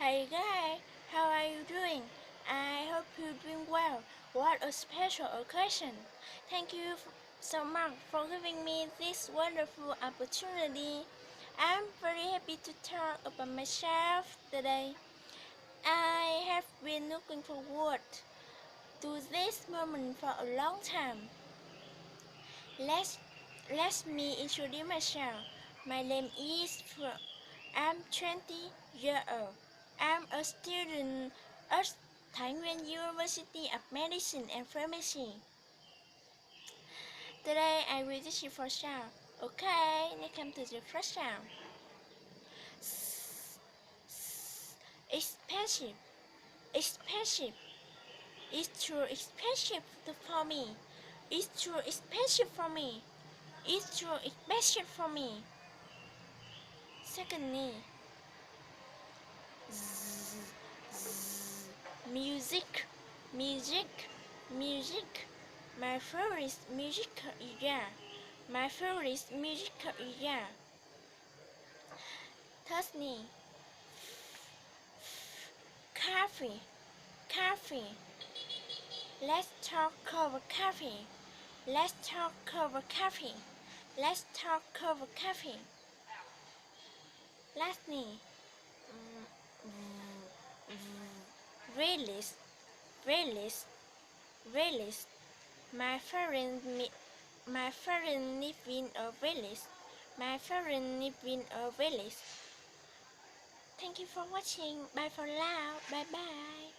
Hey guys, how are you doing? I hope you're doing well. What a special occasion. Thank you so much for giving me this wonderful opportunity. I'm very happy to talk about myself today. I have been looking forward to this moment for a long time. Let's let me introduce myself. My name is I'm 20 years old. I'm a student at Thái Nguyên University of Medicine and Pharmacy. Today I will teach you for sound. Okay, let's come to the first sound. Expensive, expensive. It's too expensive for me. It's too expensive for me. It's too expensive for me. Secondly, music, music, music. My favorite music genre. My favorite music genre. Thirdly, coffee, coffee. Let's talk over coffee. Let's talk over coffee. Let's talk over coffee. Lastly, release, release, release. My friend live in a village. My friend live in a village. Thank you for watching. Bye for now. Bye bye.